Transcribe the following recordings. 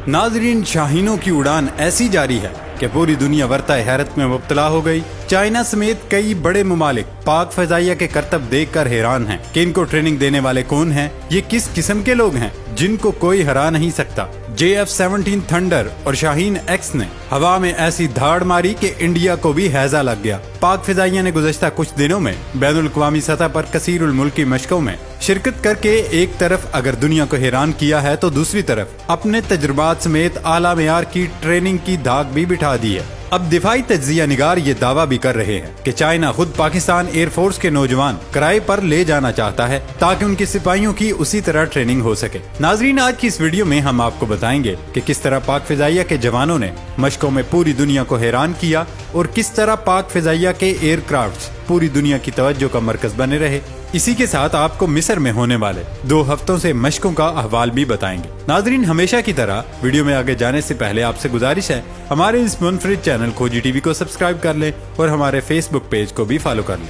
नाजरीन, शाहीनों की उड़ान ऐसी जारी है कि पूरी दुनिया वर्ताए हैरत में मुब्तला हो गई। चाइना समेत कई बड़े ममालिक पाक फजाइया के करतब देखकर हैरान हैं कि इनको ट्रेनिंग देने वाले कौन हैं, ये किस किस्म के लोग हैं जिनको कोई हरा नहीं सकता। JF-17 थंडर और शाहीन एक्स ने हवा में ऐसी धाड़ मारी कि इंडिया को भी हैजा लग गया। पाक फिजाइया ने गुज़श्ता कुछ दिनों में बैनुल अक़वामी सतह पर कसीरुल मुल्की मशकों में शिरकत करके एक तरफ अगर दुनिया को हैरान किया है तो दूसरी तरफ अपने तजुर्बात समेत आला मेयार की ट्रेनिंग की धाक भी बिठा दी है। अब दिफाई तज्जिया निगार ये दावा भी कर रहे हैं कि चाइना खुद पाकिस्तान एयरफोर्स के नौजवान किराए पर ले जाना चाहता है ताकि उनके सिपाहियों की उसी तरह ट्रेनिंग हो सके। नाजरीन, आज की इस वीडियो में हम आपको बताएंगे कि किस तरह पाक फिजाइया के जवानों ने मशकों में पूरी दुनिया को हैरान किया और किस तरह पाक फिजाइया के एयरक्राफ्ट पूरी दुनिया की तवज्जो का मरकज बने रहे। इसी के साथ आपको मिस्र में होने वाले 2 हफ्तों से मशकों का अहवाल भी बताएंगे। नाजरीन, हमेशा की तरह वीडियो में आगे जाने से पहले आपसे गुजारिश है, हमारे इस मुनफरिद चैनल खोजी टीवी को सब्सक्राइब कर लें और हमारे फेसबुक पेज को भी फॉलो कर लें।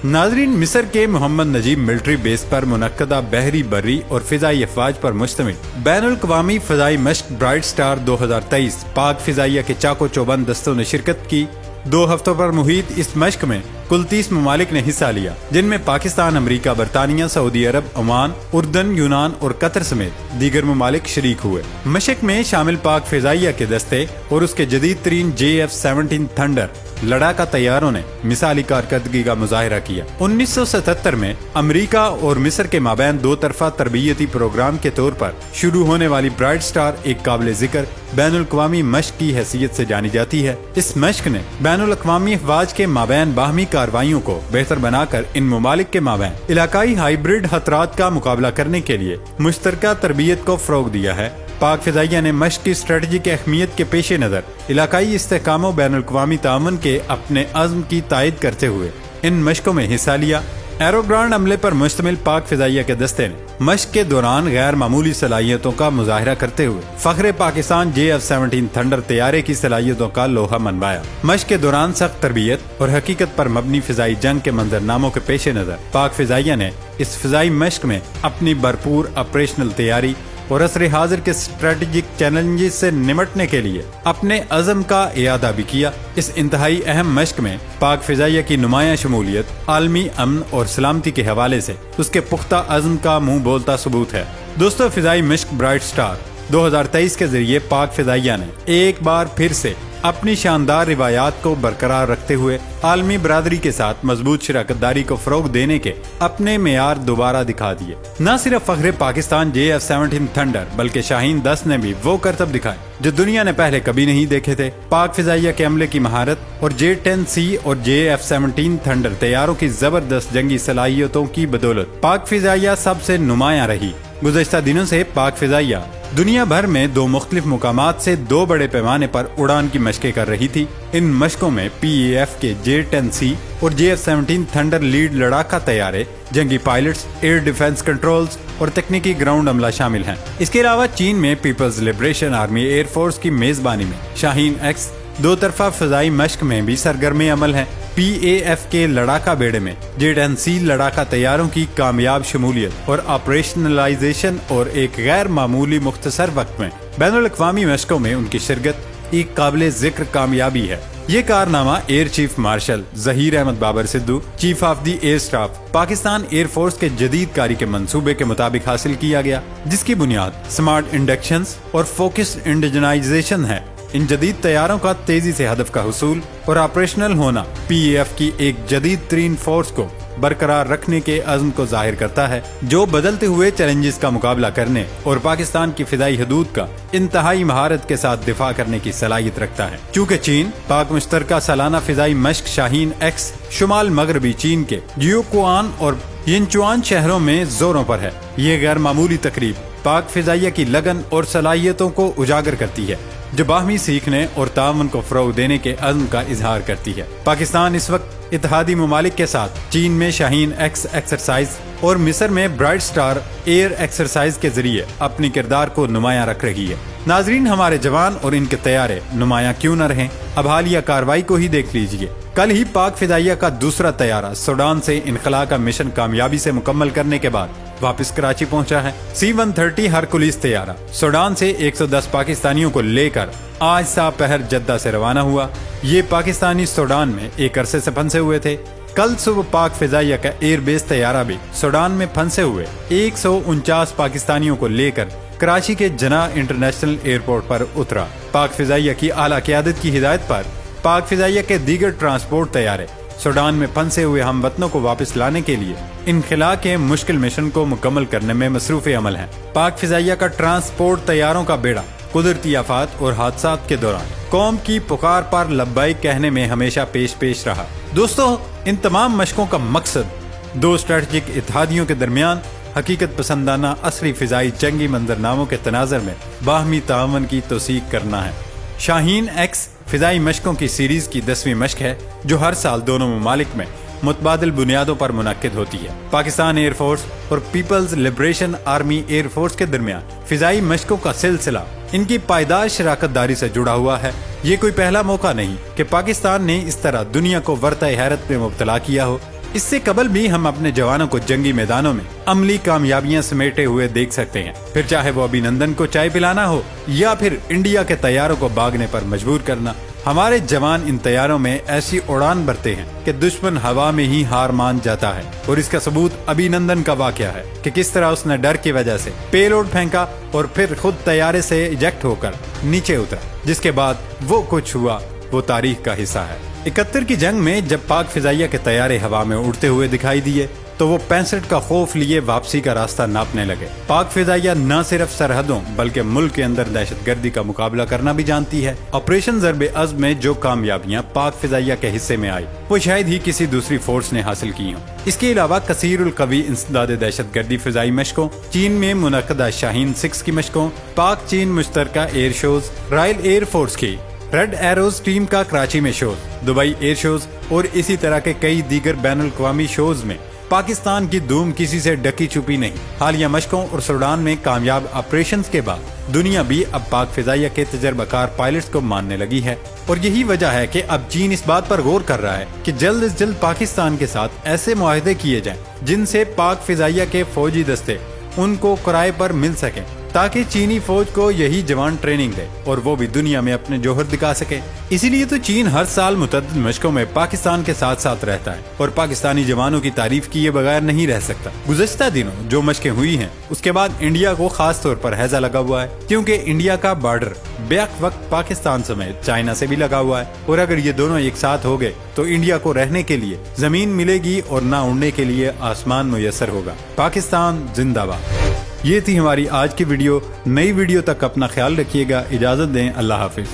नाजरीन, मिस्र के मोहम्मद नजीब मिलिट्री बेस पर मुनक्कदा बहरी, बर्री और फिजाई अफवाज पर मुश्तमिल बैनुल अक़वामी फ़ज़ाई मश्क ब्राइट स्टार 2023 पाक फिजाइया के चाको चौबंद दस्तों ने शिरकत की। 2 हफ्तों पर मुहित इस मश्क में कुल 30 ममालिक ने हिस्सा लिया, जिनमें पाकिस्तान, अमरीका, बरतानिया, सऊदी अरब, ओमान, उर्दन, यूनान और कतर समेत दीगर ममालिक शरीक हुए। मशक में शामिल पाक फिजाइया के दस्ते और उसके जदीद तरीन JF-17 थंडर लड़ाका तैयारों ने मिसाली कारकर्दगी का मुजाहिरा किया। 1977 में अमरीका और मिस्र के माबैन 2 तरफा तरबियती प्रोग्राम के तौर पर शुरू होने वाली ब्राइट स्टार एक काबिल जिक्र बैनुल अक़वामी मश्क की हैसियत से जानी जाती है। इस मश्क ने बैनुल अक़वामी अफवाज के माबैन बाहमी कार्रवाइयों को बेहतर बनाकर इन ममालिक के माबैन इलाकाई हाइब्रिड खतरात का मुकाबला करने के लिए मुश्तरका तरबियत को फ़रोग़ दिया है। पाक फिजाइया ने मश्क की स्ट्रेटजिक अहमियत के पेश नज़र इलाकाई इस्तेहकाम व बैनुल अक़वामी ताअवुन के अपने अज़्म की तायद करते हुए इन मशकों में हिस्सा लिया। एरोग्रांड अमले पर मुश्तमिल पाक फिजाइया के दस्ते ने मश्क के दौरान गैर मामूली सलाहियतों का मुजाहिरा करते हुए फ़ख्रे पाकिस्तान JF-17 थंडर तैयारे की सलाहियतों का लोहा मनवाया। मश्क के दौरान सख्त तरबियत और हकीकत पर मबनी फिजाई जंग के मंजरनामों के पेश नज़र पाक फिजाइया ने इस फिजाई मश्क में अपनी भरपूर ऑपरेशनल तैयारी और असर हाजिर के स्ट्रेटेजिक चैलेंजेस से निमटने के लिए अपने अज़म का इयादा भी किया। इस इंतहाई अहम मश्क में पाक फिजाइया की नुमाया शमूलियत आलमी अमन और सलामती के हवाले से उसके पुख्ता अज़म का मुंह बोलता सबूत है। दोस्तों, फिजाई मश्क ब्राइट स्टार 2023 के जरिए पाक फिजाइया ने एक बार फिर से अपनी शानदार रिवायात को बरकरार रखते हुए आलमी बरादरी के साथ मजबूत शराकतदारी को फरोग देने के अपने मेयार दोबारा दिखा दिए। न सिर्फ फ़ख्रे पाकिस्तान JF-17 थंडर बल्कि शाहीन 10 ने भी वो करतब दिखाए जो दुनिया ने पहले कभी नहीं देखे थे। पाक फिजाइया के अमले की महारत और J-10C और JF-17 थंडर तैयारों की जबरदस्त जंगी सलाहियतों की बदौलत पाक फिजाइया सबसे नुमाया रही। गुज़श्ता दिनों से पाक फिजाइया दुनिया भर में 2 मुख्तलिफ मुकामात से 2 बड़े पैमाने पर उड़ान की मशकें कर रही थी। इन मशकों में PAF के J-10C और JF-17 थंडर लीड लड़ाका तैयारे, जंगी पायलट्स, एयर डिफेंस कंट्रोल्स और तकनीकी ग्राउंड अमला शामिल हैं। इसके अलावा चीन में पीपल्स लिबरेशन आर्मी एयरफोर्स की मेजबानी में शाहीन एक्स 2 तरफा फजाई मश्क में भी सरगर्म अमल है। PAF के लड़ाका बेड़े में J-10C लड़ाका तैयारों की कामयाब शमूलियत और ऑपरेशनलाइजेशन और एक गैर मामूली मुख्तसर वक्त में बैनुल अक़वामी मशकों में उनकी शिरकत एक काबिल जिक्र कामयाबी है। ये कारनामा air chief marshal Zaheer Ahmed Babar Sidhu, chief of the air staff, Pakistan air force के जदीद कारी के मंसूबे के मुताबिक हासिल किया गया, जिसकी बुनियाद स्मार्ट इंडक्शंस और फोकस्ड इंडिजनाइजेशन है। इन जदीद तैयारों का तेजी से हदफ का हुसूल और ऑपरेशनल होना PAF की एक जदीद तरीन फोर्स को बरकरार रखने के अज़्म को जाहिर करता है, जो बदलते हुए चैलेंजेस का मुकाबला करने और पाकिस्तान की फिदाई हदूद का इंतहाई महारत के साथ दिफा करने की सलाहियत रखता है। चूँकि चीन पाक मुश्तरका सालाना फिजाई मश्क शाहीन एक्स शुमाल मगरबी चीन के जियोकुआन और यिनचुआन शहरों में जोरों पर है। ये गैर मामूली तकरीब पाक फिजाइया की लगन और सलाहियतों को उजागर करती है, जो बाहमी सीखने और ताअवुन को फरोग देने के अज़्म का इजहार करती है। पाकिस्तान इस वक्त इत्तेहादी ममालिक के साथ चीन में शाहीन एक्स एक्सरसाइज और मिस्र में ब्राइट स्टार एयर एक्सरसाइज के जरिए अपनी किरदार को नुमाया रख रही है। नाजरीन, हमारे जवान और इनके तैयारे नुमाया क्यों न रहें, अब हालिया कार्रवाई को ही देख लीजिए। कल ही पाक फिदाइया का दूसरा तैयारा सूडान से इनखला का मिशन कामयाबी से मुकम्मल करने के बाद वापस कराची पहुंचा है। C-130 हरकुलिस तैयारा सूडान से 110 पाकिस्तानियों को लेकर आज दोपहर जद्दा से रवाना हुआ। ये पाकिस्तानी सूडान में एक अरसे से फंसे हुए थे। कल सुबह पाक फिजाइया का एयरबेस तैयारा भी सूडान में फंसे हुए 149 पाकिस्तानियों को लेकर कराची के जना इंटरनेशनल एयरपोर्ट पर उतरा। पाक फिजाइया की आला क़यादत की हिदायत पर पाक फिजाइया के दीगर ट्रांसपोर्ट तैयारे सूडान में फंसे हुए हमवतनों को वापस लाने के लिए इनखला के मुश्किल मिशन को मुकम्मल करने में मसरूफ अमल हैं। पाक फिजाइया का ट्रांसपोर्ट तैयारों का बेड़ा कुदरती आफात और हादसात के दौरान कौम की पुकार पर लब्बाइक कहने में हमेशा पेश रहा। दोस्तों, इन तमाम मशकों का मकसद दो स्ट्रेटेजिक इत्तेहादियों के दरमियान हकीकत पसंदाना असली फिजाई जंगी मंजरनामों के तनाजर में बाहमी तावन की तौसीक करना है। शाहीन एक्स फिजाई मशकों की सीरीज की 10वीं मशक है जो हर साल दोनों ममालिक में मुतबादिल बुनियादों पर मुनक्किद होती है। पाकिस्तान एयरफोर्स और पीपल्स लिबरेशन आर्मी एयरफोर्स के दरमियान फिजाई मशकों का सिलसिला इनकी पायदार शराकत दारी से जुड़ा हुआ है। ये कोई पहला मौका नहीं कि पाकिस्तान ने इस तरह दुनिया को वरताए हैरत में मुब्तला किया हो। इससे कबल भी हम अपने जवानों को जंगी मैदानों में अमली कामयाबियां समेटे हुए देख सकते हैं, फिर चाहे वो अभिनंदन को चाय पिलाना हो या फिर इंडिया के तैयारों को भागने पर मजबूर करना। हमारे जवान इन तैयारों में ऐसी उड़ान भरते हैं कि दुश्मन हवा में ही हार मान जाता है। और इसका सबूत अभिनंदन का वाकया है कि किस तरह उसने डर की वजह से पेलोड फेंका और फिर खुद तैयारे से इजेक्ट होकर नीचे उतरा। जिसके बाद वो कुछ हुआ वो तारीख का हिस्सा है। 71 की जंग में जब पाक फिजाइया के तैयारे हवा में उड़ते हुए दिखाई दिए तो वो 65 का खौफ लिए वापसी का रास्ता नापने लगे। पाक फिजाइया न सिर्फ सरहदों बल्कि मुल्क के अंदर दहशतगर्दी का मुकाबला करना भी जानती है। ऑपरेशन ज़र्ब-ए-अज़्म में जो कामयाबियां पाक फिजाइया के हिस्से में आई वो शायद ही किसी दूसरी फोर्स ने हासिल की हों। इसके अलावा कसीरुल कवी इंसदाद दहशतगर्दी फिजाई मशकों, चीन में मुनक्कदा शाहीन 6 की मशकों, पाक चीन मुश्तरका air shows, royal air force की रेड एरोज टीम का कराची में शोज, दुबई एयर शोज और इसी तरह के कई दीगर बैनुल-अक़वामी शोज में पाकिस्तान की धूम किसी से ढकी छुपी नहीं। हालिया मशकों और सूडान में कामयाब ऑपरेशंस के बाद दुनिया भी अब पाक फिजाइया के तजर्बाकार पायलट्स को मानने लगी है। और यही वजह है कि अब चीन इस बात पर गौर कर रहा है कि जल्द से जल्द पाकिस्तान के साथ ऐसे मुआहदे किए जाएं जिनसे पाक फिजाइया के फौजी दस्ते उनको किराए पर मिल सके ताकि चीनी फौज को यही जवान ट्रेनिंग दे और वो भी दुनिया में अपने जोहर दिखा सके। इसीलिए तो चीन हर साल मुतअद्दिद मशकों में पाकिस्तान के साथ साथ रहता है और पाकिस्तानी जवानों की तारीफ किए बगैर नहीं रह सकता। गुज़श्ता दिनों जो मशकें हुई हैं उसके बाद इंडिया को खास तौर पर हैजा लगा हुआ है क्योंकि इंडिया का बॉर्डर बेक वक्त पाकिस्तान समेत चाइना से भी लगा हुआ है और अगर ये दोनों एक साथ हो गए तो इंडिया को रहने के लिए जमीन मिलेगी और ना उड़ने के लिए आसमान मुयस्सर होगा। पाकिस्तान जिंदाबाद। ये थी हमारी आज की वीडियो। नई वीडियो तक अपना ख्याल रखिएगा। इजाजत दें। अल्लाह हाफिज।